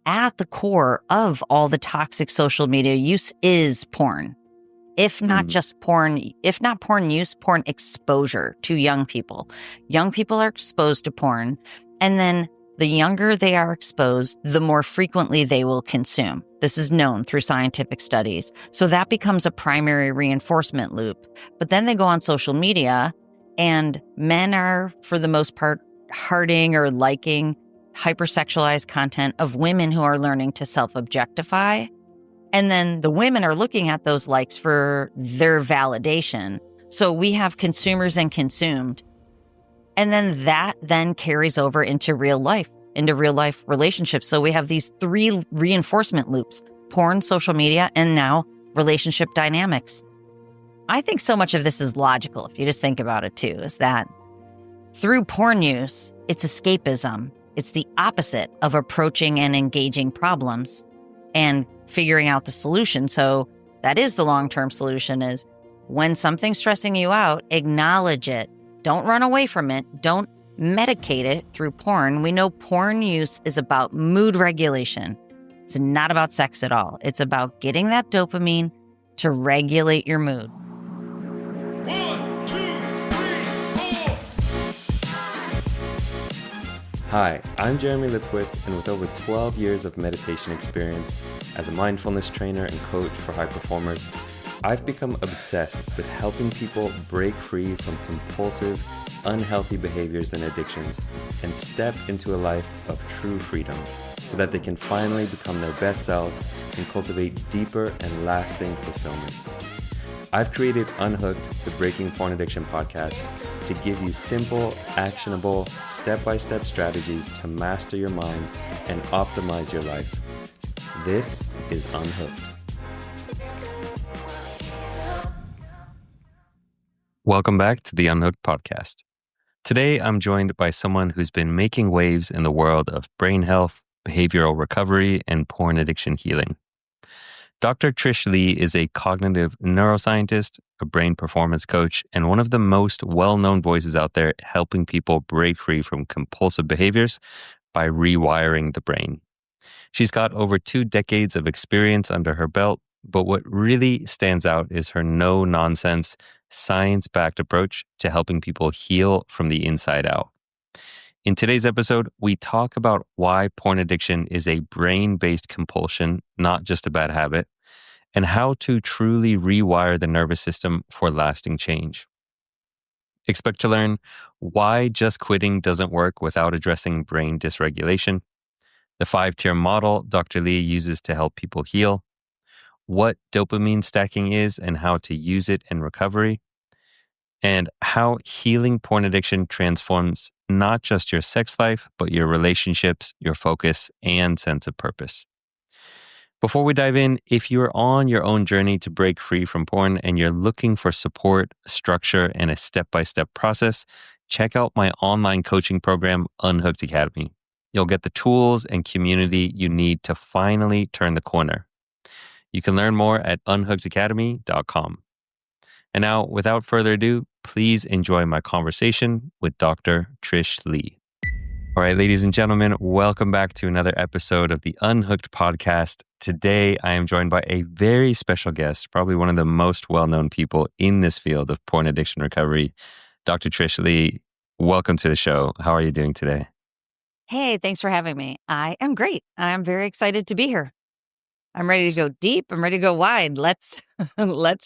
at the core of all the toxic social media use is porn. If not just porn, if not porn use, porn exposure to young people. Young people are exposed to porn, and then the younger they are exposed, the more frequently they will consume. This is known through scientific studies. So that becomes a primary reinforcement loop. But then they go on social media, and men are, for the most part, hearting or liking hypersexualized content of women who are learning to self-objectify. And then the women are looking at those likes for their validation. So we have consumers and consumed. And then that then carries over into real life relationships. So we have these three reinforcement loops: porn, social media, and now relationship dynamics. I think so much of this is logical, if you just think about it too, is that through porn use, it's escapism. It's the opposite of approaching and engaging problems and figuring out the solution. So that is the long-term solution, is when something's stressing you out, acknowledge it. Don't run away from it. Don't medicate it through porn. We know porn use is about mood regulation. It's not about sex at all. It's about getting that dopamine to regulate your mood. 1, 2, 3, 4. Hi, I'm Jeremy Lipkowitz, and with over 12 years of meditation experience as a mindfulness trainer and coach for high performers, I've become obsessed with helping people break free from compulsive, unhealthy behaviors and addictions and step into a life of true freedom so that they can finally become their best selves and cultivate deeper and lasting fulfillment. I've created Unhooked, the Breaking Porn Addiction podcast, to give you simple, actionable, step-by-step strategies to master your mind and optimize your life. This is Unhooked. Welcome back to the Unhooked podcast. Today, I'm joined by someone who's been making waves in the world of brain health, behavioral recovery, and porn addiction healing. Dr. Trish Leigh is a cognitive neuroscientist, a brain performance coach, and one of the most well-known voices out there helping people break free from compulsive behaviors by rewiring the brain. She's got over 2 decades of experience under her belt, but what really stands out is her no-nonsense, science-backed approach to helping people heal from the inside out. In today's episode, we talk about why porn addiction is a brain-based compulsion, not just a bad habit, and how to truly rewire the nervous system for lasting change. Expect to learn why just quitting doesn't work without addressing brain dysregulation, the 5-tier model Dr. Leigh uses to help people heal, what dopamine stacking is and how to use it in recovery, and how healing porn addiction transforms not just your sex life, but your relationships, your focus, and sense of purpose. Before we dive in, if you're on your own journey to break free from porn and you're looking for support, structure, and a step-by-step process, check out my online coaching program, Unhooked Academy. You'll get the tools and community you need to finally turn the corner. You can learn more at unhookedacademy.com. And now, without further ado, please enjoy my conversation with Dr. Trish Leigh. All right, ladies and gentlemen, welcome back to another episode of the Unhooked podcast. Today, I am joined by a very special guest, probably one of the most well-known people in this field of porn addiction recovery, Dr. Trish Leigh. Welcome to the show. How are you doing today? Hey, thanks for having me. I am great. I'm very excited to be here. I'm ready to go deep. I'm ready to go wide. Let's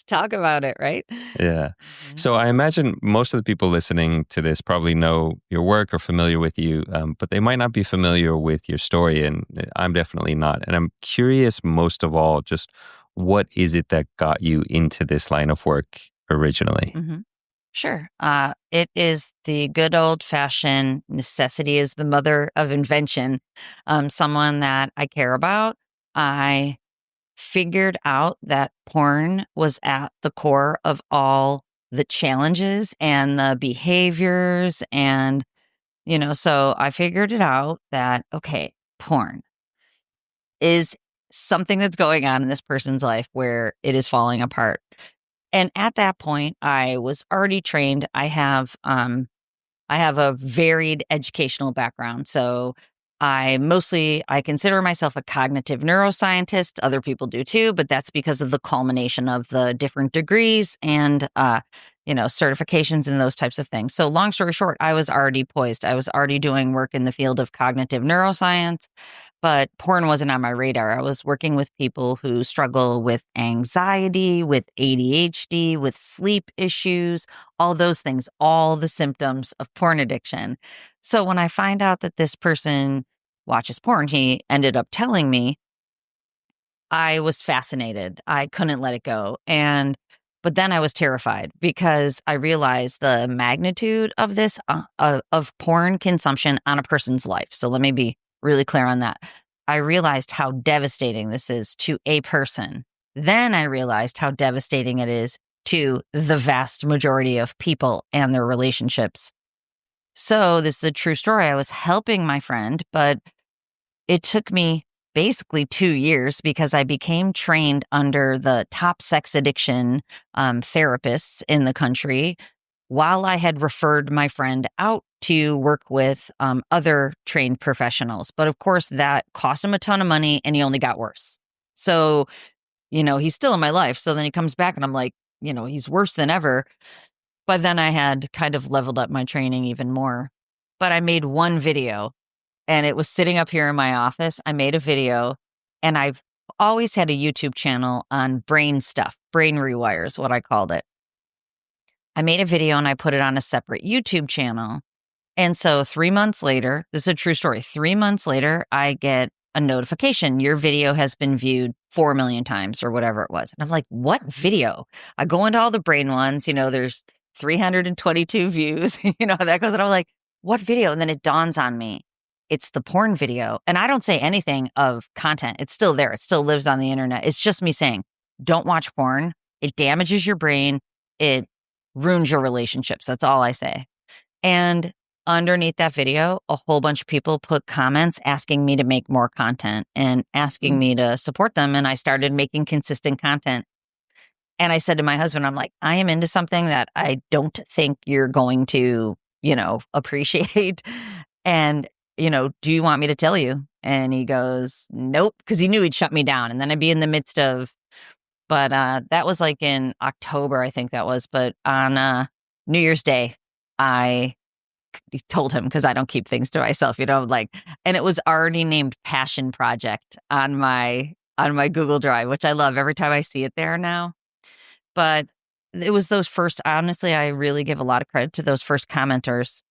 talk about it, right? Yeah. So I imagine most of the people listening to this probably know your work or familiar with you, but they might not be familiar with your story, and I'm definitely not. And I'm curious, most of all, just what is it that got you into this line of work originally? Mm-hmm. Sure. It is the good old-fashioned necessity is the mother of invention. Someone that I care about. I figured out that porn was at the core of all the challenges and the behaviors. And, so I figured it out that, okay, porn is something that's going on in this person's life where it is falling apart. And at that point, I was already trained. I have a varied educational background. So I consider myself a cognitive neuroscientist. Other people do too, but that's because of the culmination of the different degrees and, certifications and those types of things. So long story short, I was already poised. I was already doing work in the field of cognitive neuroscience, but porn wasn't on my radar. I was working with people who struggle with anxiety, with ADHD, with sleep issues, all those things, all the symptoms of porn addiction. So when I find out that this person watches porn, he ended up telling me, I was fascinated. I couldn't let it go. But then I was terrified because I realized the magnitude of this, of porn consumption on a person's life. So let me be really clear on that. I realized how devastating this is to a person. Then I realized how devastating it is to the vast majority of people and their relationships. So this is a true story. I was helping my friend, but it took me basically 2 years because I became trained under the top sex addiction therapists in the country while I had referred my friend out to work with other trained professionals. But of course, that cost him a ton of money and he only got worse. So, he's still in my life. So then he comes back and I'm like, he's worse than ever. But then I had kind of leveled up my training even more. But I made one video and it was sitting up here in my office. I made a video and I've always had a YouTube channel on brain stuff. Brain Rewire is what I called it. I made a video and I put it on a separate YouTube channel. And so 3 months later, this is a true story. 3 months later, I get a notification. Your video has been viewed 4 million times or whatever it was. And I'm like, what video? I go into all the brain ones, there's 322 views, that goes. And I'm like, what video? And then it dawns on me. It's the porn video. And I don't say anything of content. It's still there. It still lives on the internet. It's just me saying, don't watch porn. It damages your brain. It ruins your relationships. That's all I say. And underneath that video, a whole bunch of people put comments asking me to make more content and asking me to support them. And I started making consistent content. And I said to my husband, I'm like, I am into something that I don't think you're going to, appreciate. And, do you want me to tell you? And he goes, nope, because he knew he'd shut me down. And then I'd be in the midst of, but that was like in October, I think that was. But on New Year's Day, I told him because I don't keep things to myself, and it was already named Passion Project on my Google Drive, which I love every time I see it there now. But it was those first, honestly, I really give a lot of credit to those first commenters,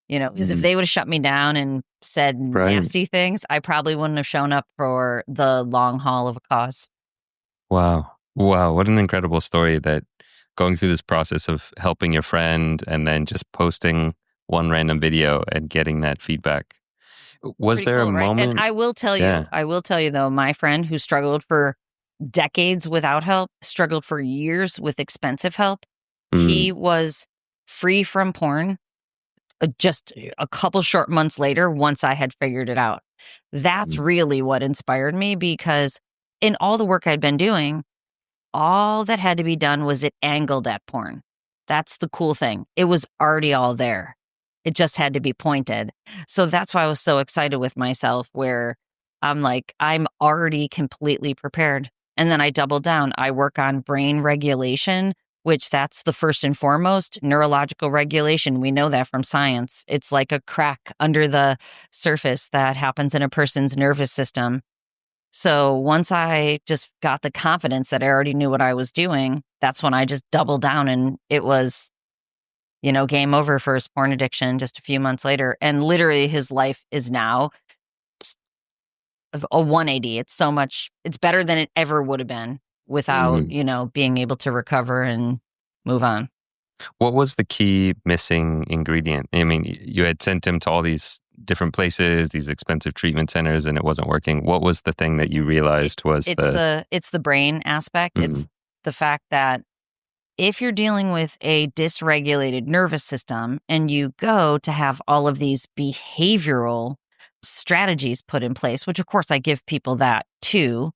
because if they would have shut me down and said nasty things, I probably wouldn't have shown up for the long haul of a cause. Wow. What an incredible story, that going through this process of helping your friend and then just posting one random video and getting that feedback. Was Pretty there cool, a right? moment? And I will tell you though, my friend who struggled for decades without help, struggled for years with expensive help. He was free from porn just a couple short months later once I had figured it out. That's really what inspired me, because in all the work I'd been doing, all that had to be done was it angled at porn. That's the cool thing. It was already all there. It just had to be pointed. So that's why I was so excited with myself, where I'm like, I'm already completely prepared. And then I double down. I work on brain regulation, which that's the first and foremost neurological regulation. We know that from science. It's like a crack under the surface that happens in a person's nervous system. So once I just got the confidence that I already knew what I was doing, that's when I just doubled down, and it was, game over for his porn addiction just a few months later. And literally his life is now a 180. It's better than it ever would have been without, being able to recover and move on. What was the key missing ingredient? I mean, you had sent him to all these different places, these expensive treatment centers, and it wasn't working. What was the thing that you realized it's the brain aspect. It's the fact that if you're dealing with a dysregulated nervous system and you go to have all of these behavioral strategies put in place, which of course I give people that too.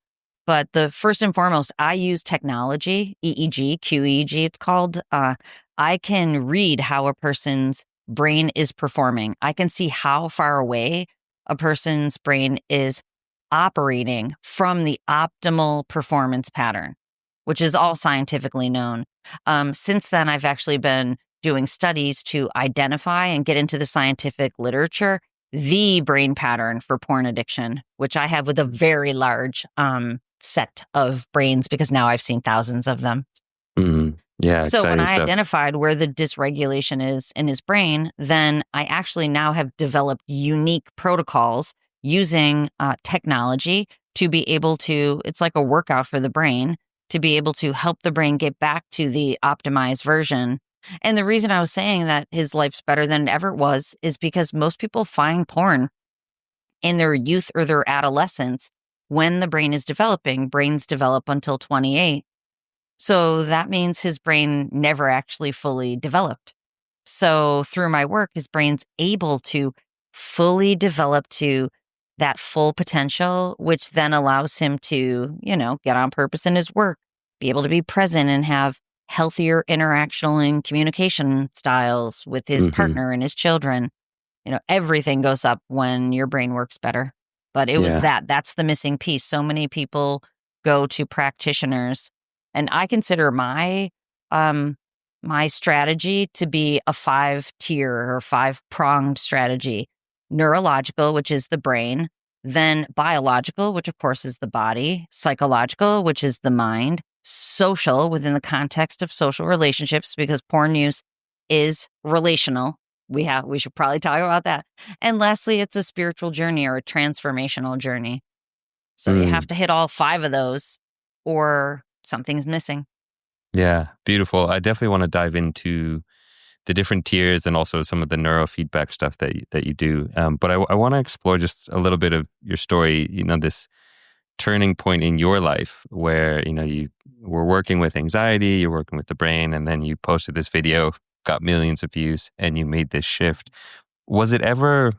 But the first and foremost, I use technology, EEG, QEEG, it's called. I can read how a person's brain is performing. I can see how far away a person's brain is operating from the optimal performance pattern, which is all scientifically known. Since then, I've actually been doing studies to identify and get into the scientific literature the brain pattern for porn addiction, which I have with a very large set of brains because now I've seen thousands of them. Yeah, So when exciting I stuff. identified where the dysregulation is in his brain, then I actually now have developed unique protocols using technology to be able to, it's like a workout for the brain, to be able to help the brain get back to the optimized version. And the reason I was saying that his life's better than it ever was is because most people find porn in their youth or their adolescence when the brain is developing. Brains develop until 28. So that means his brain never actually fully developed. So through my work, his brain's able to fully develop to that full potential, which then allows him to, get on purpose in his work, be able to be present and have healthier interactional and communication styles with his partner and his children. Everything goes up when your brain works better. But it was that's the missing piece. So many people go to practitioners, and I consider my strategy to be a 5-tier or 5-pronged strategy. Neurological, which is the brain, then biological, which of course is the body, psychological, which is the mind, social within the context of social relationships, because porn use is relational. We should probably talk about that. And lastly, it's a spiritual journey or a transformational journey. So you have to hit all 5 of those or something's missing. Yeah, beautiful. I definitely want to dive into the different tiers and also some of the neurofeedback stuff that you do. But I want to explore just a little bit of your story, this turning point in your life where, you were working with anxiety, you're working with the brain, and then you posted this video, got millions of views, and you made this shift. Was it ever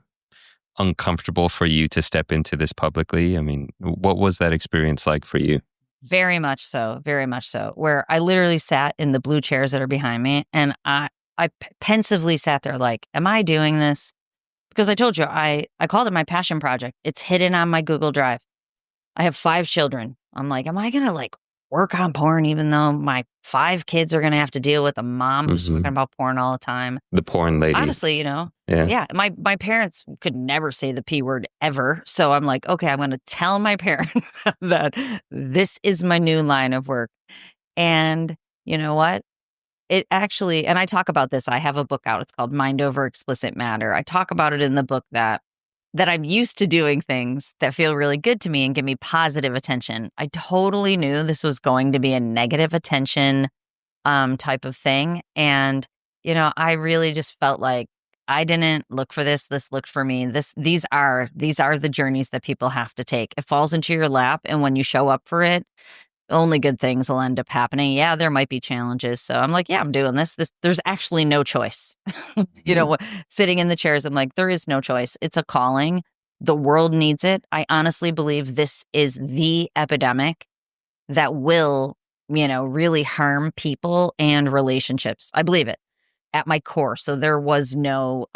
uncomfortable for you to step into this publicly? I mean, what was that experience like for you? Very much so, where I literally sat in the blue chairs that are behind me, and I pensively sat there like, am I doing this? Because I told you, I called it my passion project. It's hidden on my Google Drive. I have 5 children. I'm like, am I going to work on porn even though my 5 kids are going to have to deal with a mom who's talking about porn all the time? The porn lady. Honestly, yeah, my parents could never say the P word ever. So I'm like, okay, I'm going to tell my parents that this is my new line of work. And you know what? It actually, and I talk about this, I have a book out. It's called Mind Over Explicit Matter. I talk about it in the book that I'm used to doing things that feel really good to me and give me positive attention. I totally knew this was going to be a negative attention type of thing. And, I really just felt like I didn't look for this. This looked for me. These are the journeys that people have to take. It falls into your lap. And when you show up for it, only good things will end up happening. Yeah, there might be challenges. So I'm like, yeah, I'm doing this. There's actually no choice. Sitting in the chairs, I'm like, there is no choice. It's a calling. The world needs it. I honestly believe this is the epidemic that will, really harm people and relationships. I believe it at my core. So there was no,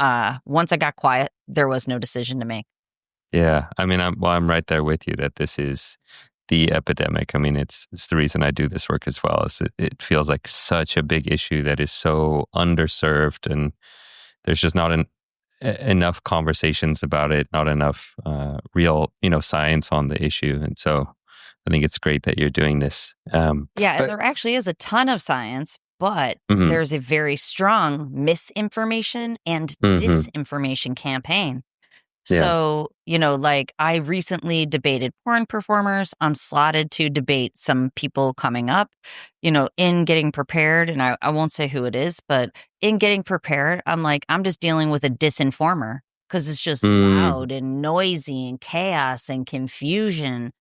once I got quiet, there was no decision to make. Yeah. I mean, I'm right there with you that this is the epidemic. I mean, it's the reason I do this work as well. Is it feels like such a big issue that is so underserved, and there's just not enough conversations about it, not enough real, science on the issue. And so I think it's great that you're doing this. And there actually is a ton of science, but there's a very strong misinformation and disinformation campaign. Yeah. So, I recently debated porn performers. I'm slotted to debate some people coming up, in getting prepared. And I won't say who it is, but in getting prepared, I'm just dealing with a disinformer because it's just loud and noisy and chaos and confusion.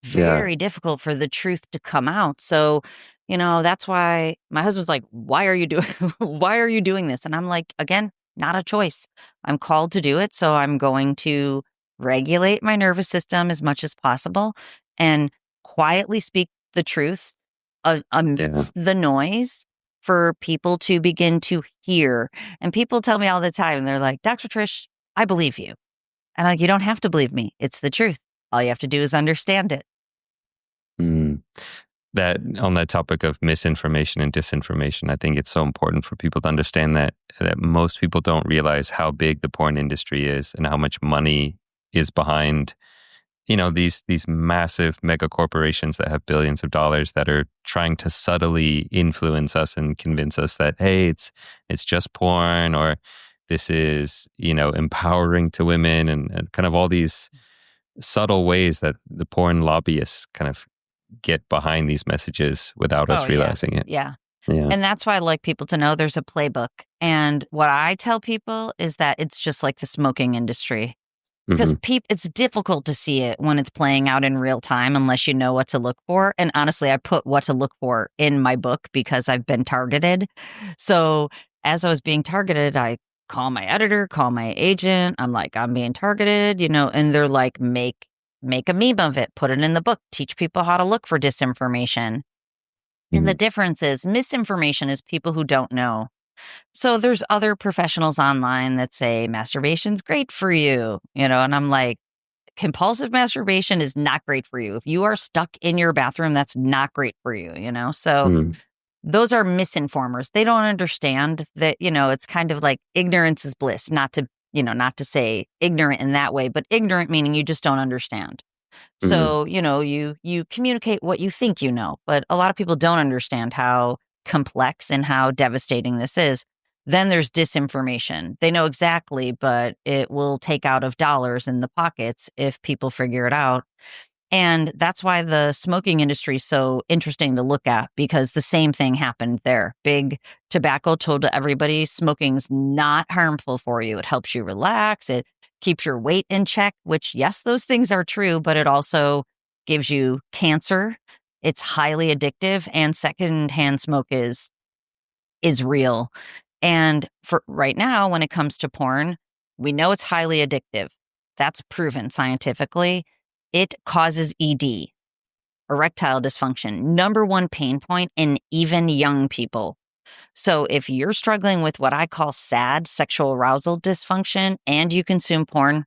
Very difficult for the truth to come out. So, that's why my husband's like, why are you doing this? And I'm like, again, not a choice. I'm called to do it. So I'm going to regulate my nervous system as much as possible and quietly speak the truth amidst the noise for people to begin to hear. And people tell me all the time, they're like, Dr. Trish, I believe you. And you don't have to believe me. It's the truth. All you have to do is understand it. That on that topic of misinformation and disinformation, I think it's so important for people to understand that most people don't realize how big the porn industry is and how much money is behind, these massive mega corporations that have billions of dollars that are trying to subtly influence us and convince us that, hey, it's just porn, or this is, empowering to women, and kind of all these subtle ways that the porn lobbyists kind of get behind these messages without us realizing it. Yeah. Yeah. And that's why I like people to know there's a playbook. And what I tell people is that it's just like the smoking industry. Because it's difficult to see it when it's playing out in real time unless you know what to look for. And honestly, I put what to look for in my book because I've been targeted. So as I was being targeted, I call my editor, call my agent. I'm like, I'm being targeted, and they're like, make a meme of it, put it in the book, teach people how to look for disinformation. And the difference is misinformation is people who don't know. So there's other professionals online that say masturbation's great for you, and I'm like, compulsive masturbation is not great for you. If you are stuck in your bathroom, that's not great for you, So those are misinformers. They don't understand that, it's kind of like ignorance is bliss, not to say ignorant in that way, but ignorant meaning you just don't understand. So, you communicate what you think you know, but a lot of people don't understand how complex and how devastating this is. Then there's disinformation. They know exactly, but it will take out of dollars in the pockets if people figure it out. And that's why the smoking industry is so interesting to look at, because the same thing happened there. Big tobacco told everybody smoking's not harmful for you. It helps you relax. It keeps your weight in check, which, yes, those things are true, but it also gives you cancer. It's highly addictive, and secondhand smoke is real. And for right now, when it comes to porn, we know it's highly addictive. That's proven scientifically. It causes ED, erectile dysfunction, number one pain point in even young people. So if you're struggling with what I call SAD, sexual arousal dysfunction, and you consume porn,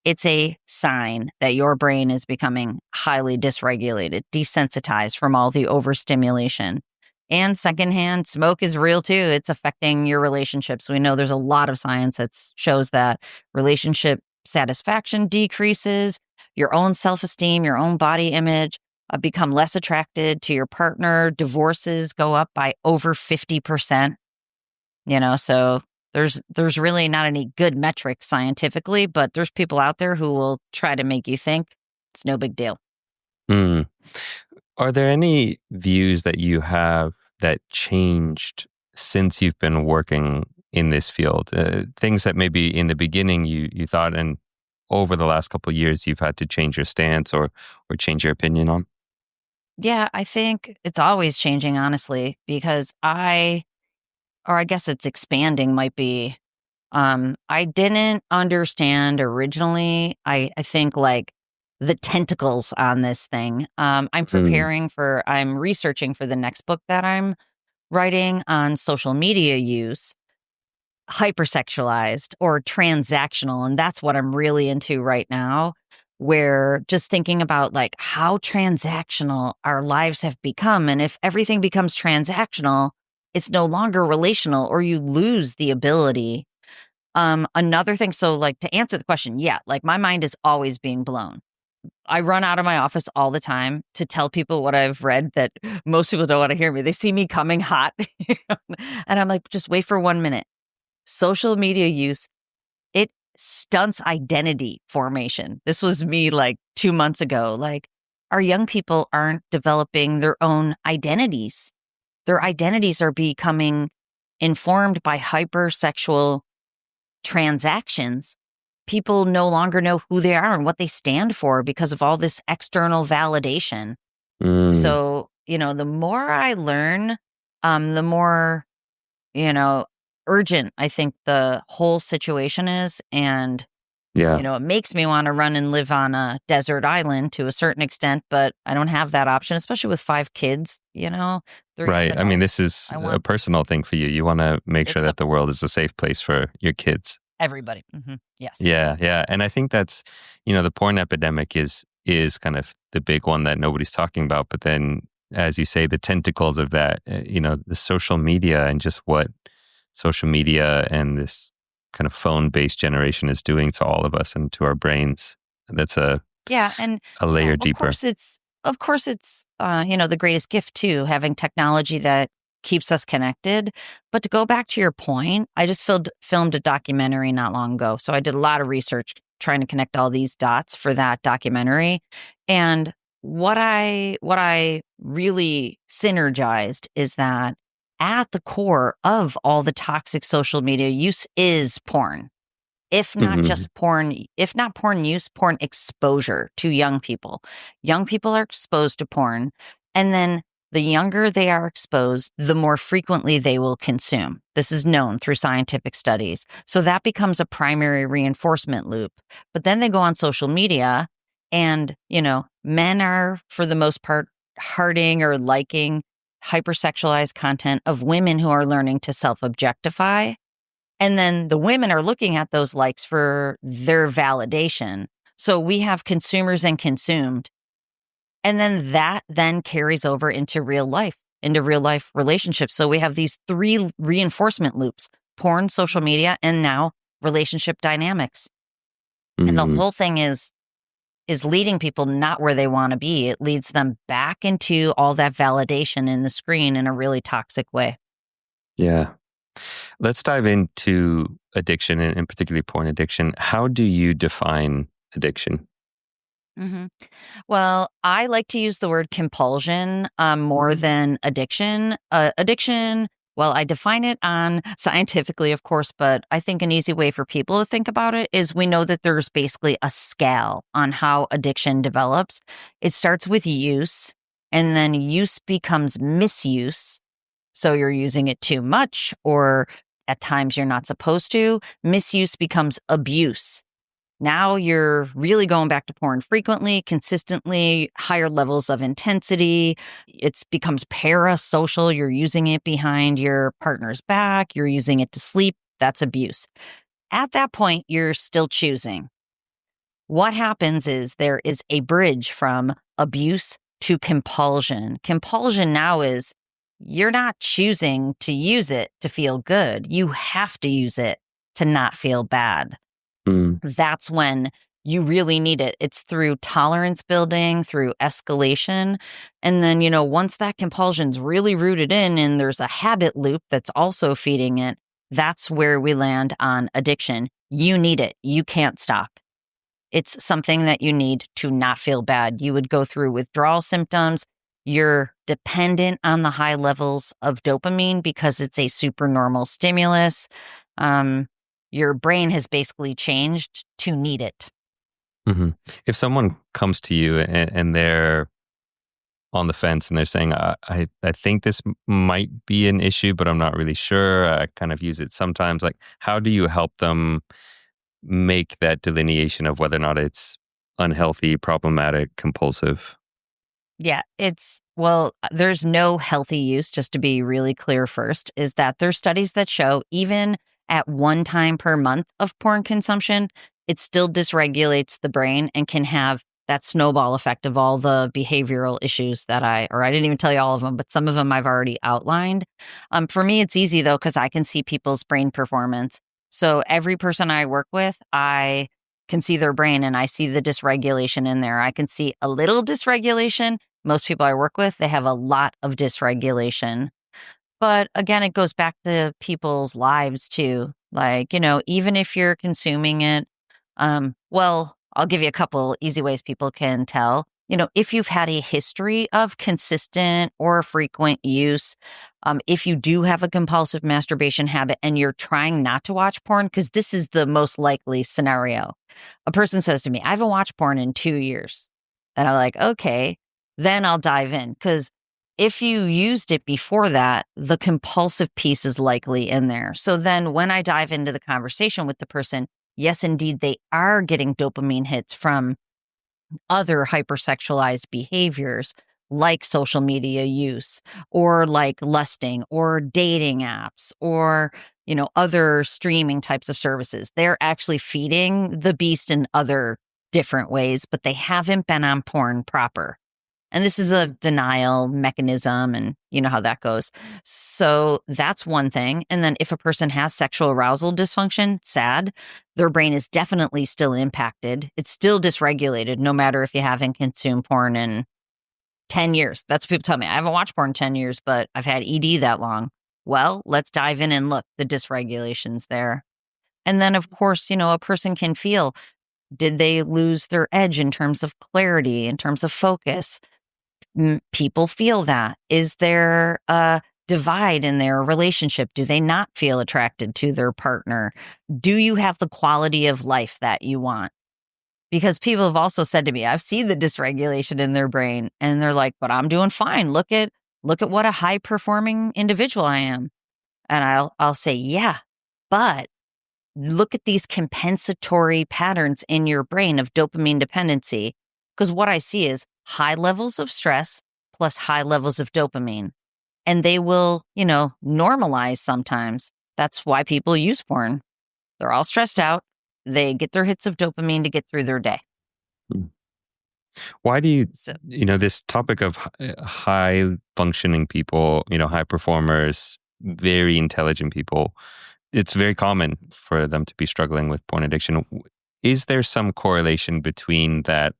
it's a sign that your brain is becoming highly dysregulated, desensitized from all the overstimulation. And secondhand smoke is real too. It's affecting your relationships. We know there's a lot of science that shows that relationship satisfaction decreases, your own self-esteem, your own body image become less attracted to your partner. Divorces go up by over 50%. So there's really not any good metrics scientifically, but there's people out there who will try to make you think it's no big deal. Are there any views that you have that changed since you've been working in this field? Things that maybe in the beginning you thought, and over the last couple of years you've had to change your stance or change your opinion on? Yeah, I think it's always changing, honestly, because I guess it's expanding might be. I didn't understand originally, I think, like the tentacles on this thing. I'm researching for the next book that I'm writing on social media use, hypersexualized or transactional. And that's what I'm really into right now, where just thinking about like how transactional our lives have become. And if everything becomes transactional, it's no longer relational, or you lose the ability. Another thing, so like to answer the question, yeah, like my mind is always being blown. I run out of my office all the time to tell people what I've read that most people don't want to hear me. They see me coming hot. And I'm like, just wait for 1 minute. Social media use, it stunts identity formation. This was me like 2 months ago. Like, our young people aren't developing their own identities. Their identities are becoming informed by hypersexual transactions. People no longer know who they are and what they stand for because of all this external validation. So, the more I learn, the more, urgent I think the whole situation is. And, it makes me want to run and live on a desert island to a certain extent, but I don't have that option, especially with 5 kids, Right. I mean, this is a personal thing for you. You want to make sure that the world is a safe place for your kids. Everybody. Yes. Yeah. And I think that's, the porn epidemic is kind of the big one that nobody's talking about. But then, as you say, the tentacles of that, the social media and just what social media and this kind of phone-based generation is doing to all of us and to our brains. That's Yeah, and a layer deeper. Of course it's the greatest gift too, having technology that keeps us connected. But to go back to your point, I just filmed a documentary not long ago. So I did a lot of research trying to connect all these dots for that documentary. And what I really synergized is that at the core of all the toxic social media use is porn. If not just porn, if not porn use, porn exposure to young people. Young people are exposed to porn. And then the younger they are exposed, the more frequently they will consume. This is known through scientific studies. So that becomes a primary reinforcement loop. But then they go on social media and, men are, for the most part, hearting or liking hypersexualized content of women who are learning to self-objectify. And then the women are looking at those likes for their validation. So we have consumers and consumed. And then that then carries over into real life relationships. So we have these three reinforcement loops: porn, social media, and now relationship dynamics. And the whole thing is leading people not where they want to be. It leads them back into all that validation in the screen in a really toxic way. Yeah. Let's dive into addiction and particularly porn addiction. How do you define addiction? Well, I like to use the word compulsion more than addiction. Addiction, well, I define it on scientifically, of course, but I think an easy way for people to think about it is we know that there's basically a scale on how addiction develops. It starts with use, and then use becomes misuse. So you're using it too much, or at times you're not supposed to. Misuse becomes abuse. Now you're really going back to porn frequently, consistently, higher levels of intensity. It becomes parasocial. You're using it behind your partner's back. You're using it to sleep. That's abuse. At that point, you're still choosing. What happens is there is a bridge from abuse to compulsion. Compulsion now is you're not choosing to use it to feel good. You have to use it to not feel bad. That's when you really need it. It's through tolerance building, through escalation. And then, once that compulsion's really rooted in and there's a habit loop that's also feeding it, that's where we land on addiction. You need it. You can't stop. It's something that you need to not feel bad. You would go through withdrawal symptoms. You're dependent on the high levels of dopamine because it's a supernormal stimulus. Your brain has basically changed to need it. If someone comes to you and they're on the fence and they're saying, I think this might be an issue, but I'm not really sure. I kind of use it sometimes. Like, how do you help them make that delineation of whether or not it's unhealthy, problematic, compulsive? Yeah, there's no healthy use, just to be really clear first, is that there's studies that show even at one time per month of porn consumption, it still dysregulates the brain and can have that snowball effect of all the behavioral issues that I didn't even tell you all of them, but some of them I've already outlined. For me, it's easy though, because I can see people's brain performance. So every person I work with, I can see their brain and I see the dysregulation in there. I can see a little dysregulation. Most people I work with, they have a lot of dysregulation. But again, it goes back to people's lives too. Like, even if you're consuming it, I'll give you a couple easy ways people can tell. If you've had a history of consistent or frequent use, if you do have a compulsive masturbation habit and you're trying not to watch porn, because this is the most likely scenario. A person says to me, I haven't watched porn in 2 years. And I'm like, okay, then I'll dive in. Because if you used it before that, the compulsive piece is likely in there. So then when I dive into the conversation with the person, yes, indeed, they are getting dopamine hits from other hypersexualized behaviors, like social media use or like lusting or dating apps or, other streaming types of services. They're actually feeding the beast in other different ways, but they haven't been on porn proper. And this is a denial mechanism, and you know how that goes. So that's one thing. And then if a person has sexual arousal dysfunction, sad, their brain is definitely still impacted. It's still dysregulated, no matter if you haven't consumed porn in 10 years. That's what people tell me. I haven't watched porn in 10 years, but I've had ED that long. Well, let's dive in and look. The dysregulation's there. And then, of course, a person can feel, did they lose their edge in terms of clarity, in terms of focus? People feel that. Is there a divide in their relationship? Do they not feel attracted to their partner? Do you have the quality of life that you want? Because people have also said to me, I've seen the dysregulation in their brain, and they're like, but I'm doing fine. Look at what a high performing individual I am. And I'll say, yeah, but look at these compensatory patterns in your brain of dopamine dependency. Because what I see is high levels of stress plus high levels of dopamine. And they will, normalize sometimes. That's why people use porn. They're all stressed out. They get their hits of dopamine to get through their day. Why do you, this topic of high functioning people, high performers, very intelligent people, it's very common for them to be struggling with porn addiction. Is there some correlation between that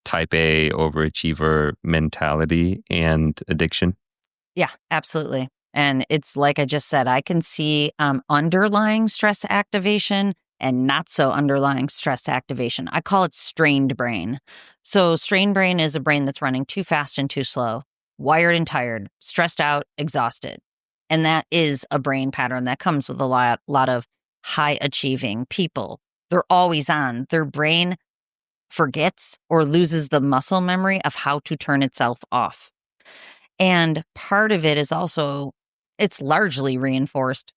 type A overachiever mentality and addiction? Yeah, absolutely. And it's like I just said, I can see underlying stress activation and not so underlying stress activation. I call it strained brain. So strained brain is a brain that's running too fast and too slow, wired and tired, stressed out, exhausted. And that is a brain pattern that comes with a lot of high achieving people. They're always on. Their brain forgets or loses the muscle memory of how to turn itself off. And part of it is also, it's largely reinforced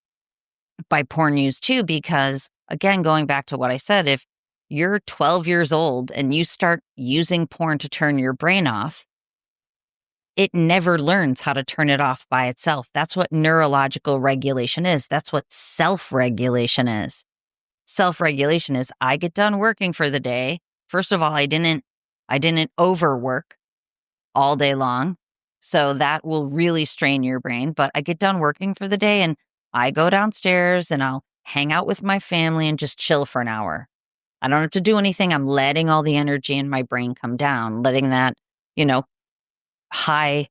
by porn use too, because again, going back to what I said, if you're 12 years old and you start using porn to turn your brain off, it never learns how to turn it off by itself. That's what neurological regulation is. That's what self-regulation is. Self-regulation is, I get done working for the day. First of all, I didn't overwork all day long. So that will really strain your brain. But I get done working for the day and I go downstairs and I'll hang out with my family and just chill for an hour. I don't have to do anything. I'm letting all the energy in my brain come down, letting that, high,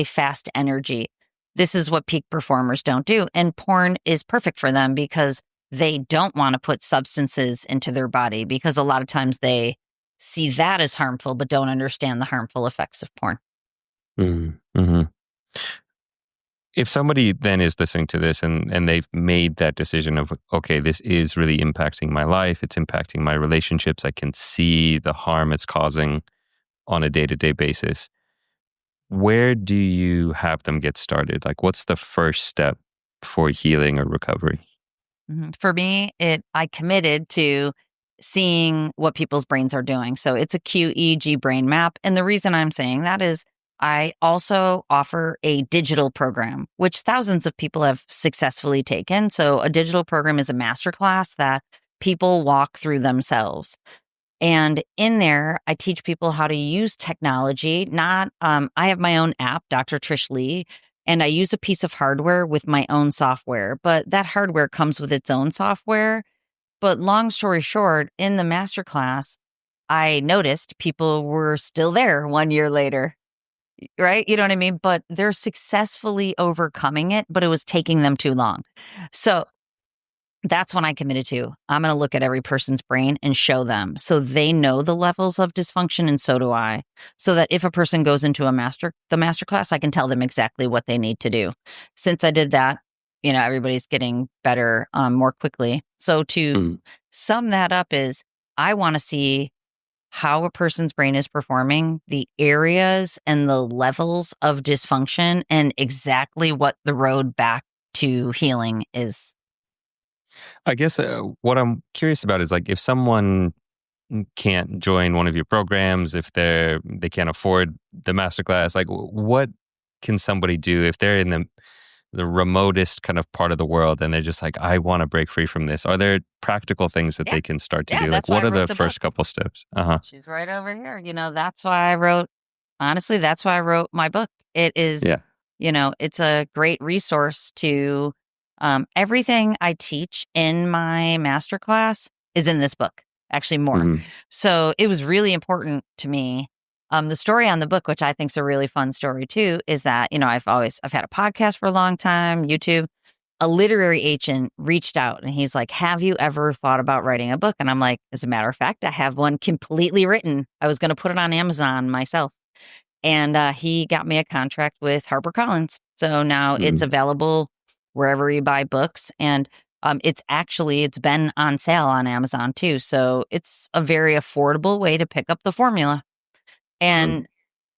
fast energy. This is what peak performers don't do. And porn is perfect for them because they don't want to put substances into their body, because a lot of times they see that as harmful, but don't understand the harmful effects of porn. Mm-hmm. If somebody then is listening to this and they've made that decision of, okay, this is really impacting my life, it's impacting my relationships, I can see the harm it's causing on a day-to-day basis, where do you have them get started? Like, what's the first step for healing or recovery? For me, I committed to seeing what people's brains are doing. So it's a QEEG brain map. And the reason I'm saying that is I also offer a digital program, which thousands of people have successfully taken. So a digital program is a masterclass that people walk through themselves. And in there, I teach people how to use technology. I have my own app, Dr. Trish Leigh, and I use a piece of hardware with my own software, but that hardware comes with its own software. But long story short, in the masterclass, I noticed people were still there 1 year later, right? You know what I mean? But they're successfully overcoming it, but it was taking them too long. So that's when I committed to, I'm going to look at every person's brain and show them so they know the levels of dysfunction, and so do I. So that if a person goes into the masterclass, I can tell them exactly what they need to do. Since I did that, everybody's getting better more quickly. So to sum that up is, I want to see how a person's brain is performing, the areas and the levels of dysfunction, and exactly what the road back to healing is. I guess what I'm curious about is, like, if someone can't join one of your programs, if they can't afford the masterclass, like what can somebody do if they're in the remotest kind of part of the world and they're just like, I want to break free from this? Are there practical things that Yeah. they can start to Yeah, do? Like, that's why what I are wrote the the first book. couple steps? She's right over here. That's why I wrote, honestly, that's why I wrote my book. It is, Yeah. it's a great resource to everything I teach in my masterclass is in this book, actually more. hmm So it was really important to me. The story on the book, which I think is a really fun story too, is that, I've had a podcast for a long time, YouTube. A literary agent reached out and he's like, have you ever thought about writing a book? And I'm like, as a matter of fact, I have one completely written. I was going to put it on Amazon myself. And he got me a contract with HarperCollins. So now it's available wherever you buy books. And it's been on sale on Amazon too. So it's a very affordable way to pick up the formula. And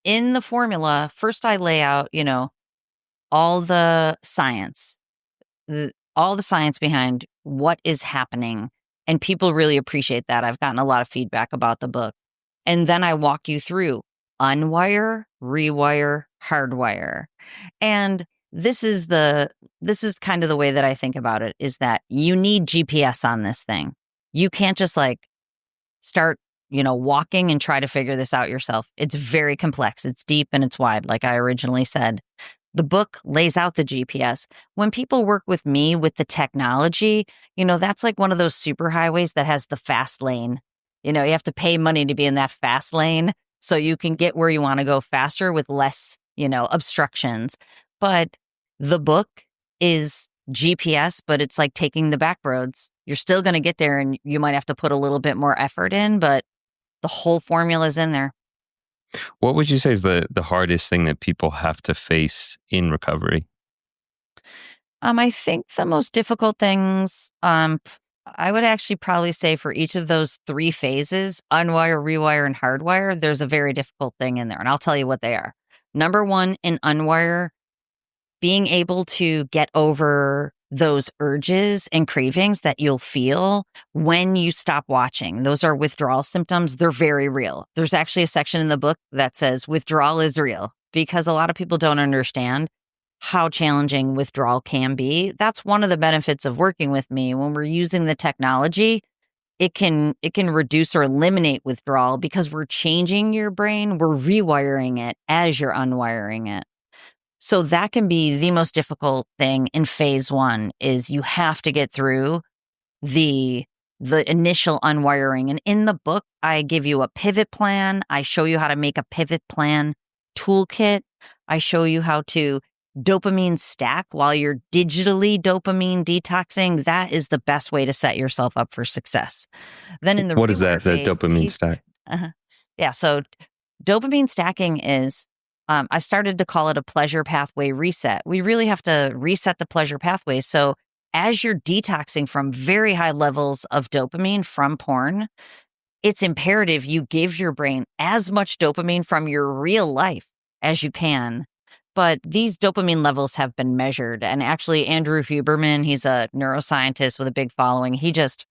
in the formula, first I lay out, all the science, all the science behind what is happening. And people really appreciate that. I've gotten a lot of feedback about the book. And then I walk you through Unwire, Rewire, Hardwire. And this is kind of the way that I think about it, is that you need GPS on this thing. You can't just start, walking and try to figure this out yourself. It's very complex. It's deep and it's wide, like I originally said. The book lays out the GPS. When people work with me with the technology, that's like one of those superhighways that has the fast lane. You have to pay money to be in that fast lane so you can get where you want to go faster with less, obstructions. But the book is GPS, but it's like taking the back roads. You're still going to get there and you might have to put a little bit more effort in, but the whole formula is in there. What would you say is the hardest thing that people have to face in recovery? I think the most difficult things, I would actually probably say for each of those three phases, Unwire, Rewire, and Hardwire, there's a very difficult thing in there. And I'll tell you what they are. Number one, in Unwire, being able to get over those urges and cravings that you'll feel when you stop watching. Those are withdrawal symptoms. They're very real. There's actually a section in the book that says withdrawal is real, because a lot of people don't understand how challenging withdrawal can be. That's one of the benefits of working with me. When we're using the technology, it can reduce or eliminate withdrawal because we're changing your brain. We're rewiring it as you're unwiring it. So that can be the most difficult thing in phase one, is you have to get through the initial unwiring. And in the book, I give you a pivot plan. I show you how to make a pivot plan toolkit. I show you how to dopamine stack while you're digitally dopamine detoxing. That is the best way to set yourself up for success. Then in the What is that? The phase, dopamine stack? Yeah. So dopamine stacking is, I've started to call it a pleasure pathway reset. We really have to reset the pleasure pathway. So as you're detoxing from very high levels of dopamine from porn, it's imperative you give your brain as much dopamine from your real life as you can. But these dopamine levels have been measured. And actually, Andrew Huberman, he's a neuroscientist with a big following. He just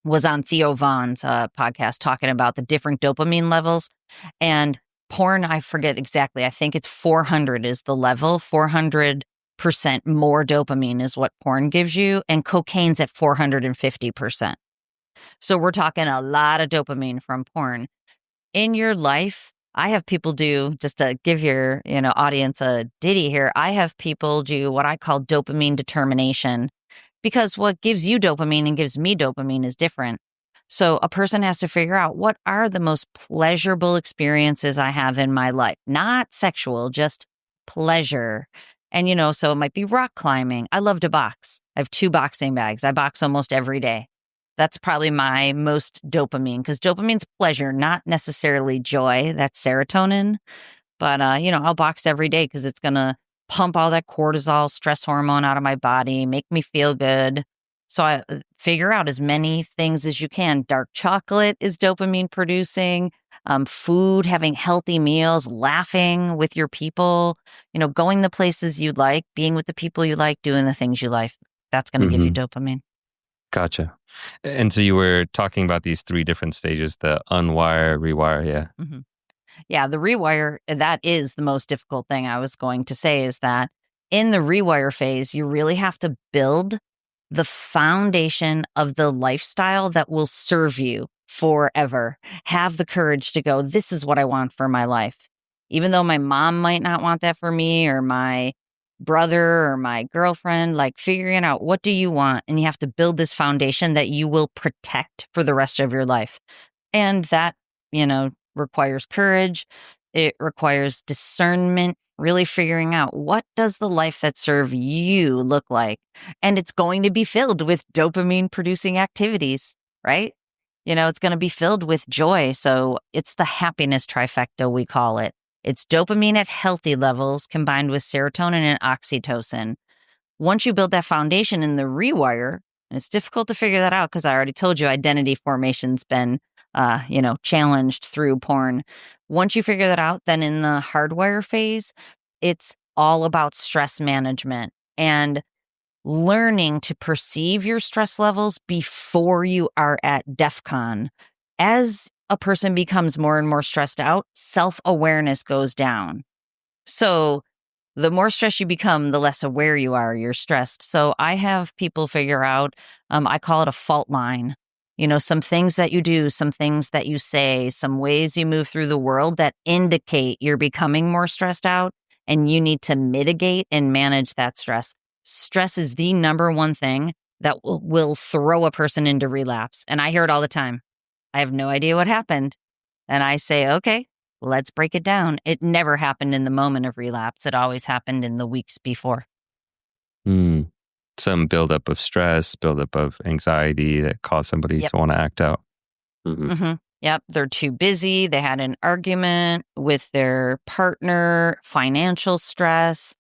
was on Theo Vaughn's podcast talking about the different dopamine levels. And porn, I forget exactly. I think it's 400 is the level. 400% more dopamine is what porn gives you. And cocaine's at 450%. So we're talking a lot of dopamine from porn. In your life, I have people do, just to give your audience a ditty here, I have people do what I call dopamine determination, because what gives you dopamine and gives me dopamine is different. So a person has to figure out, what are the most pleasurable experiences I have in my life? Not sexual, just pleasure. And, so it might be rock climbing. I love to box. I have 2 boxing bags. I box almost every day. That's probably my most dopamine, because dopamine's pleasure, not necessarily joy. That's serotonin. But, I'll box every day because it's going to pump all that cortisol, stress hormone out of my body, make me feel good. So I figure out as many things as you can. Dark chocolate is dopamine producing. Food, having healthy meals, laughing with your people, going the places you like, being with the people you like, doing the things you like. That's going to give you dopamine. Gotcha. And so you were talking about these three different stages, the unwire, rewire, yeah. Mhm. Yeah, the rewire, that is the most difficult thing I was going to say is that in the rewire phase, you really have to build the foundation of the lifestyle that will serve you forever. Have the courage to go, this is what I want for my life. Even though my mom might not want that for me, or my brother or my girlfriend, like figuring out what do you want? And you have to build this foundation that you will protect for the rest of your life. And that, requires courage. It requires discernment, really figuring out what does the life that serve you look like? And it's going to be filled with dopamine producing activities, right? It's going to be filled with joy. So it's the happiness trifecta, we call it. It's dopamine at healthy levels combined with serotonin and oxytocin. Once you build that foundation in the rewire, and it's difficult to figure that out because I already told you identity formation's been, challenged through porn. Once you figure that out, then in the hardwire phase, it's all about stress management and learning to perceive your stress levels before you are at DEFCON. As a person becomes more and more stressed out, self-awareness goes down. So the more stressed you become, the less aware you are you're stressed. So I have people figure out, I call it a fault line. Some things that you do, some things that you say, some ways you move through the world that indicate you're becoming more stressed out and you need to mitigate and manage that stress. Stress is the number one thing that will throw a person into relapse. And I hear it all the time. I have no idea what happened. And I say, okay, let's break it down. It never happened in the moment of relapse. It always happened in the weeks before. Some buildup of stress, buildup of anxiety that caused somebody to want to act out. Yep. They're too busy. They had an argument with their partner, financial stress,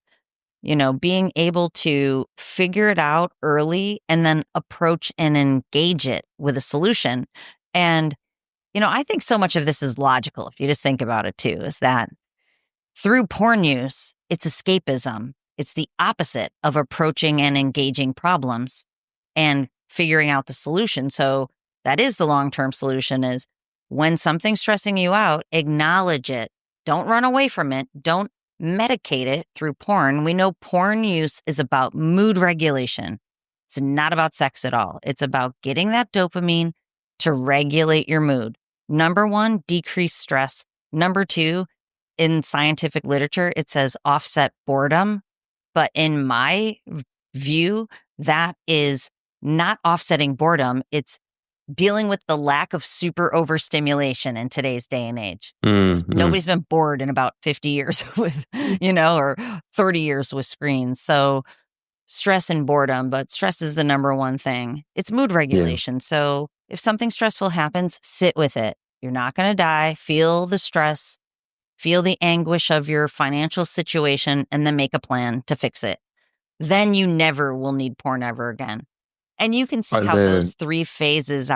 being able to figure it out early and then approach and engage it with a solution. And, I think so much of this is logical. If you just think about it too, is that through porn use, it's escapism. It's the opposite of approaching and engaging problems and figuring out the solution. So that is the long-term solution is when something's stressing you out, acknowledge it. Don't run away from it. Don't medicate it through porn. We know porn use is about mood regulation. It's not about sex at all. It's about getting that dopamine to regulate your mood. Number one, decrease stress. Number two, in scientific literature, it says offset boredom. But in my view, that is not offsetting boredom. It's dealing with the lack of super overstimulation in today's day and age. Nobody's been bored in about 50 years with, or 30 years with screens. So stress and boredom, but stress is the number one thing. It's mood regulation. Yeah. So if something stressful happens, sit with it. You're not going to die. Feel the stress. Feel the anguish of your financial situation and then make a plan to fix it. Then you never will need porn ever again. And you can see how those three phases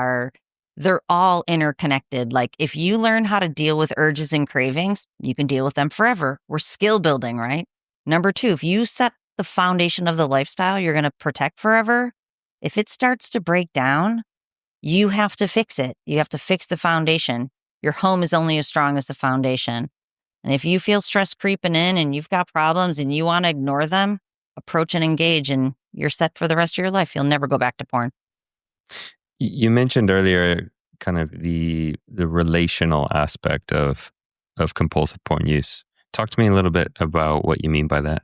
they're all interconnected. Like if you learn how to deal with urges and cravings, you can deal with them forever. We're skill building, right? Number two, if you set the foundation of the lifestyle you're going to protect forever, if it starts to break down, you have to fix it. You have to fix the foundation. Your home is only as strong as the foundation. And if you feel stress creeping in and you've got problems and you want to ignore them, approach and engage and you're set for the rest of your life. You'll never go back to porn. You mentioned earlier kind of the relational aspect of compulsive porn use. Talk to me a little bit about what you mean by that.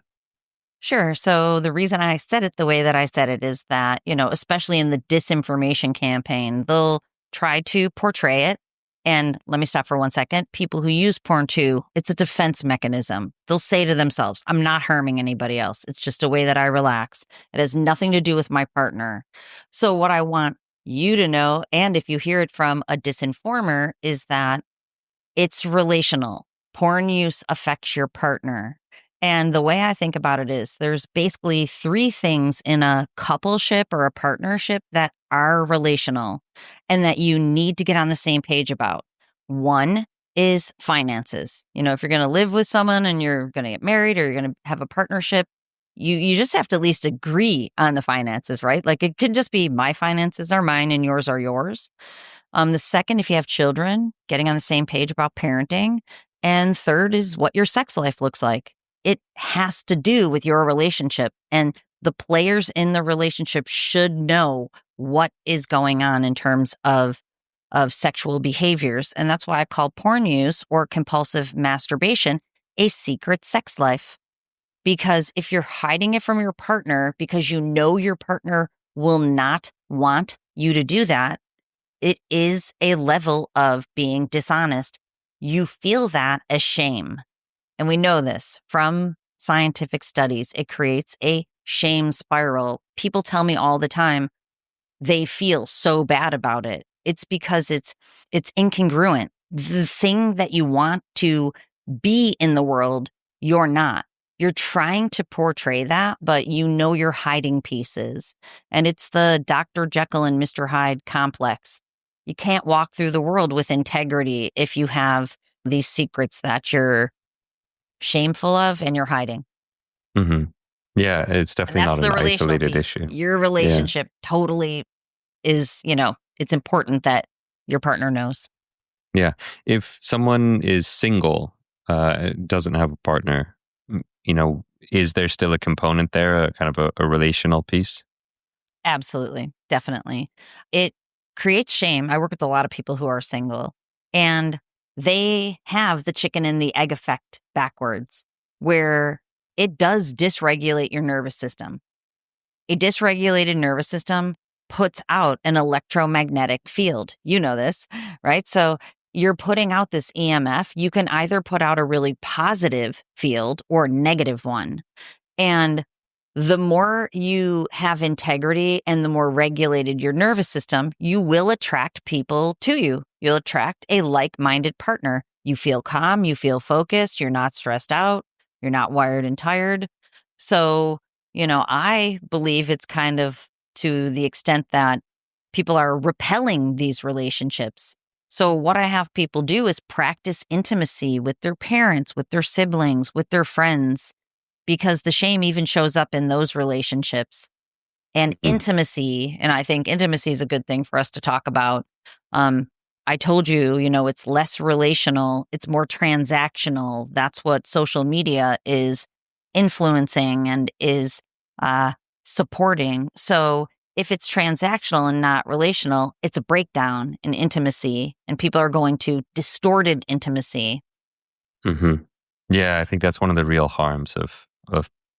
Sure. So the reason I said it the way that I said it is that, especially in the disinformation campaign, they'll try to portray it. And let me stop for 1 second. People who use porn too, it's a defense mechanism. They'll say to themselves, I'm not harming anybody else. It's just a way that I relax. It has nothing to do with my partner. So what I want you to know, and if you hear it from a disinformer, is that it's relational. Porn use affects your partner. And the way I think about it is there's basically three things in a coupleship or a partnership that are relational and that you need to get on the same page about. One is finances. If you're going to live with someone and you're going to get married or you're going to have a partnership, You just have to at least agree on the finances, right? Like it could just be my finances are mine and yours are yours. The second, if you have children, getting on the same page about parenting. And third is what your sex life looks like. It has to do with your relationship, and the players in the relationship should know what is going on in terms of sexual behaviors. And that's why I call porn use or compulsive masturbation a secret sex life. Because if you're hiding it from your partner because you know your partner will not want you to do that, it is a level of being dishonest. You feel that as shame. And we know this from scientific studies. It creates a shame spiral. People tell me all the time they feel so bad about it. It's because it's incongruent. The thing that you want to be in the world, you're not. You're trying to portray that, but you know you're hiding pieces. And it's the Dr. Jekyll and Mr. Hyde complex. You can't walk through the world with integrity if you have these secrets that you're shameful of and you're hiding. Mm-hmm. Yeah, it's definitely not an isolated issue. Your relationship totally is, it's important that your partner knows. Yeah. If someone is single, doesn't have a partner, is there still a component there, a kind of a relational piece? Absolutely. Definitely. It creates shame. I work with a lot of people who are single, and they have the chicken and the egg effect backwards, where it does dysregulate your nervous system. A dysregulated nervous system puts out an electromagnetic field. You know this, right? So you're putting out this EMF. You can either put out a really positive field or negative one. And the more you have integrity and the more regulated your nervous system, you will attract people to you. You'll attract a like-minded partner. You feel calm, you feel focused, you're not stressed out, you're not wired and tired. So, I believe it's kind of to the extent that people are repelling these relationships. So what I have people do is practice intimacy with their parents, with their siblings, with their friends, because the shame even shows up in those relationships. And intimacy, and I think intimacy is a good thing for us to talk about. I told you, it's less relational, it's more transactional. That's what social media is influencing and is supporting. So if it's transactional and not relational, it's a breakdown in intimacy, and people are going to distorted intimacy. Mm-hmm. Yeah, I think that's one of the real harms of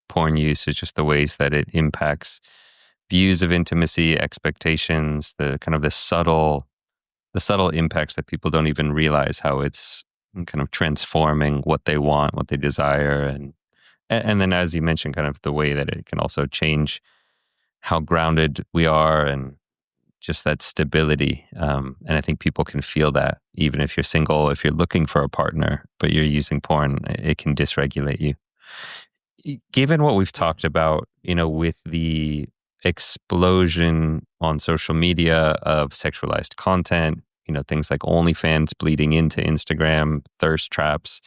porn use, is just the ways that it impacts views of intimacy, expectations, the kind of the subtle impacts that people don't even realize how it's kind of transforming what they want, what they desire, and then, as you mentioned, kind of the way that it can also change how grounded we are and just that stability. And I think people can feel that even if you're single, if you're looking for a partner, but you're using porn, it can dysregulate you. Given what we've talked about, with the explosion on social media of sexualized content, things like OnlyFans bleeding into Instagram, thirst traps,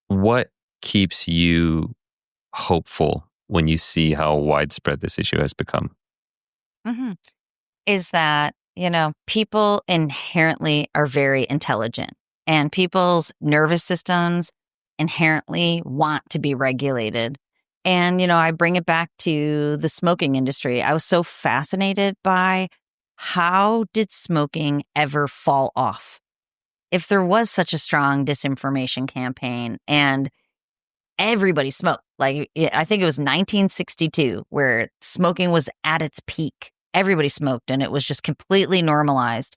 what keeps you hopeful when you see how widespread this issue has become? Is that, people inherently are very intelligent, and people's nervous systems inherently want to be regulated. And, I bring it back to the smoking industry. I was so fascinated by how did smoking ever fall off? If there was such a strong disinformation campaign and everybody smoked, like I think it was 1962 where smoking was at its peak. Everybody smoked and it was just completely normalized.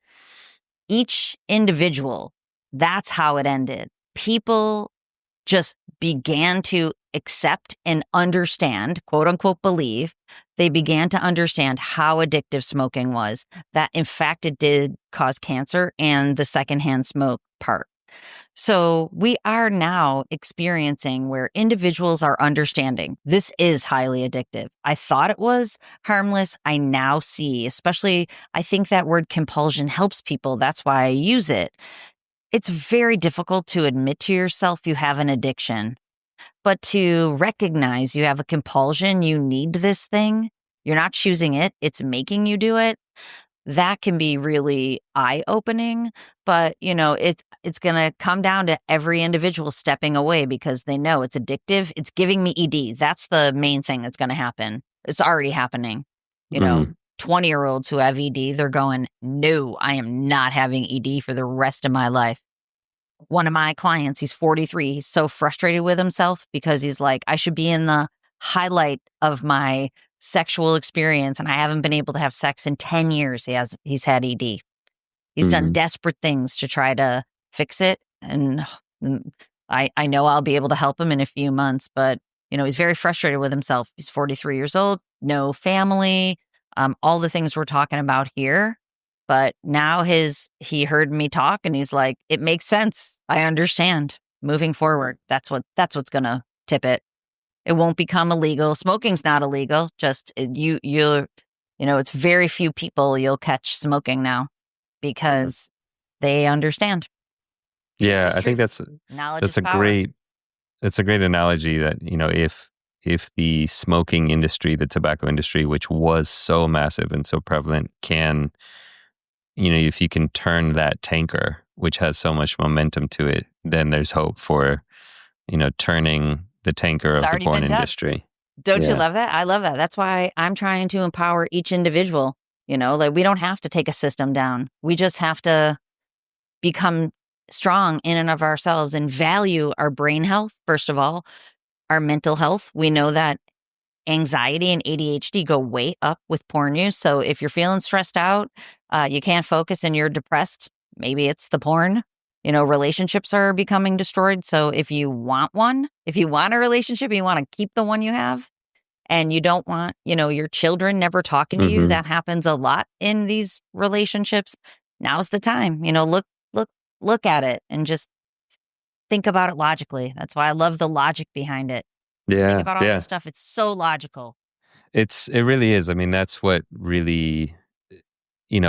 Each individual, that's how it ended. People just began to accept and understand, quote unquote, believe. They began to understand how addictive smoking was, that in fact it did cause cancer and the secondhand smoke part. So we are now experiencing where individuals are understanding this is highly addictive. I thought it was harmless. I now see, especially, I think that word compulsion helps people. That's why I use it. It's very difficult to admit to yourself you have an addiction. But to recognize you have a compulsion, you need this thing, you're not choosing it, it's making you do it. That can be really eye-opening, but it's going to come down to every individual stepping away because they know it's addictive. It's giving me ED. That's the main thing that's going to happen. It's already happening. 20-year-olds who have ED, they're going, no, I am not having ED for the rest of my life. One of my clients, he's 43. He's so frustrated with himself because he's like, I should be in the highlight of my sexual experience and I haven't been able to have sex in 10 years. He's had ED. He's done desperate things to try to fix it. And I know I'll be able to help him in a few months, but he's very frustrated with himself. He's 43 years old, no family, all the things we're talking about here. But now he heard me talk and he's like, it makes sense. I understand. Moving forward, that's what's going to tip it. It won't become illegal. Smoking's not illegal. Just it's very few people you'll catch smoking now because they understand. Yeah, I think that's knowledge a great analogy that, if the smoking industry, the tobacco industry, which was so massive and so prevalent, can, if you can turn that tanker, which has so much momentum to it, then there's hope for, turning the tanker of the porn industry. Don't you love that? I love that. That's why I'm trying to empower each individual. We don't have to take a system down. We just have to become strong in and of ourselves and value our brain health, first of all, our mental health. We know that anxiety and ADHD go way up with porn use. So if you're feeling stressed out, you can't focus and you're depressed, maybe it's the porn. Relationships are becoming destroyed. So if you want a relationship, you want to keep the one you have, and you don't want, your children never talking to you. That happens a lot in these relationships. Now's the time, look at it and just think about it logically. That's why I love the logic behind it. Just think about all this stuff. It's so logical. It really is. I mean, that's what really,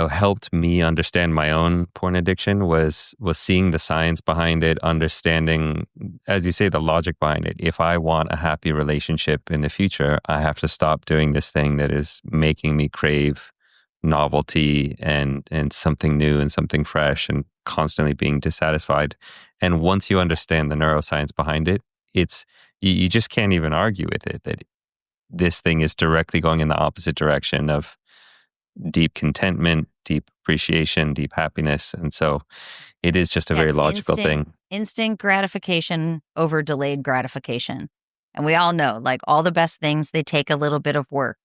helped me understand my own porn addiction was seeing the science behind it, understanding, as you say, the logic behind it. If I want a happy relationship in the future, I have to stop doing this thing that is making me crave novelty and something new and something fresh and constantly being dissatisfied. And once you understand the neuroscience behind it, you just can't even argue with it, that this thing is directly going in the opposite direction of deep contentment, deep appreciation, deep happiness. And so it is just a very logical thing. Instant gratification over delayed gratification. And we all know, like, all the best things, they take a little bit of work.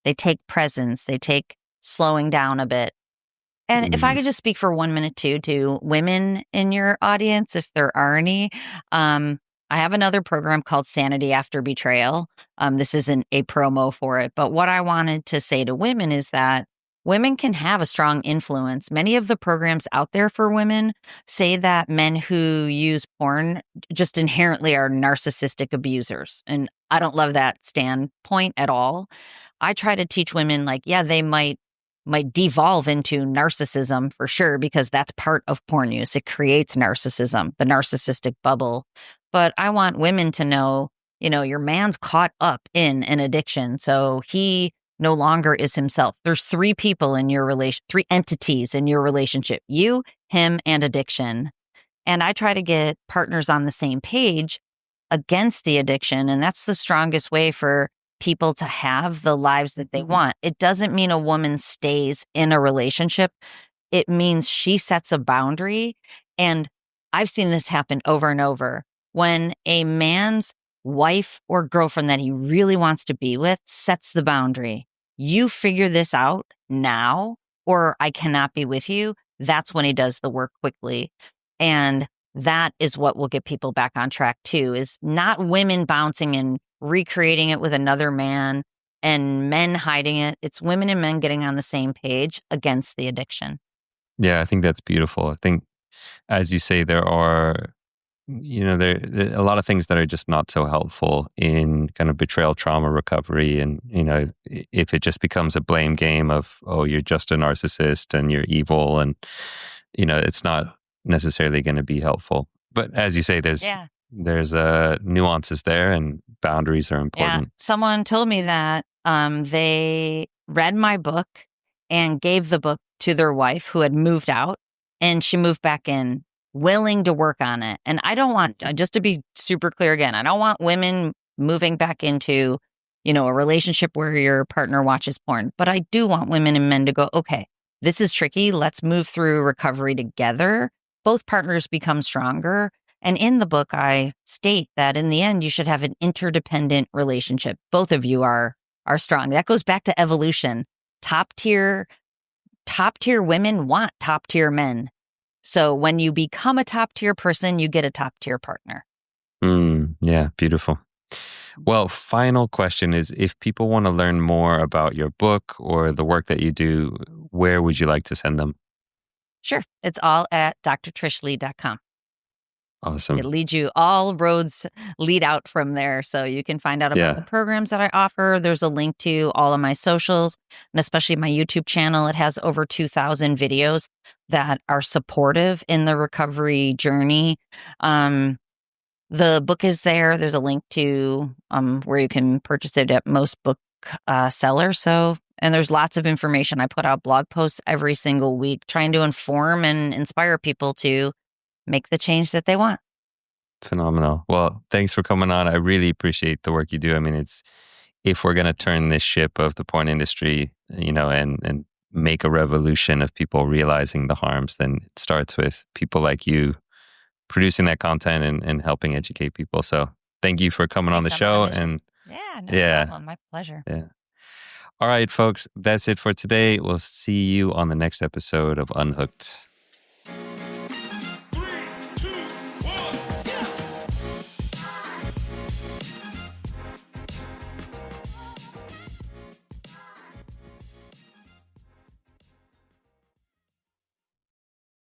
They take presence. They take slowing down a bit. And if I could just speak for 1 minute too, to women in your audience, if there are any, I have another program called Sanity After Betrayal. This isn't a promo for it, but what I wanted to say to women is that women can have a strong influence. Many of the programs out there for women say that men who use porn just inherently are narcissistic abusers. And I don't love that standpoint at all. I try to teach women, like, yeah, they might devolve into narcissism for sure, because that's part of porn use. It creates narcissism, the narcissistic bubble. But I want women to know, your man's caught up in an addiction. So he no longer is himself. There's three people in your three entities in your relationship, you, him, and addiction. And I try to get partners on the same page against the addiction. And that's the strongest way for people to have the lives that they want. It doesn't mean a woman stays in a relationship. It means she sets a boundary. And I've seen this happen over and over. When a man's wife or girlfriend that he really wants to be with sets the boundary, you figure this out now, or I cannot be with you. That's when he does the work quickly. And that is what will get people back on track too, is not women bouncing and recreating it with another man and men hiding it. It's women and men getting on the same page against the addiction. Yeah, I think that's beautiful. I think, as you say, there are, there are a lot of things that are just not so helpful in kind of betrayal trauma recovery. And, if it just becomes a blame game of, oh, you're just a narcissist and you're evil, and, it's not necessarily going to be helpful. But as you say, there's there's nuances there, and boundaries are Yeah. important. Someone told me that they read my book and gave the book to their wife who had moved out, and she moved back in willing to work on it. And I don't want, just to be super clear again, I don't want women moving back into, a relationship where your partner watches porn. But I do want women and men to go, okay, this is tricky. Let's move through recovery together. Both partners become stronger. And in the book, I state that in the end, you should have an interdependent relationship. Both of you are strong. That goes back to evolution. Top tier women want top tier men. So when you become a top tier person, you get a top tier partner. Yeah, beautiful. Well, final question is, if people want to learn more about your book or the work that you do, where would you like to send them? Sure. It's all at drtrishleigh.com. Awesome. It leads you, all roads lead out from there. So you can find out about the programs that I offer. There's a link to all of my socials, and especially my YouTube channel. It has over 2,000 videos that are supportive in the recovery journey. The book is there. There's a link to where you can purchase it at most book sellers. So, and there's lots of information. I put out blog posts every single week trying to inform and inspire people to make the change that they want. Phenomenal. Well, thanks for coming on. I really appreciate the work you do. I mean, if we're going to turn this ship of the porn industry, and make a revolution of people realizing the harms, then it starts with people like you producing that content and helping educate people. So thank you for coming on the show. And problem. My pleasure. Yeah. All right, folks, that's it for today. We'll see you on the next episode of Unhooked.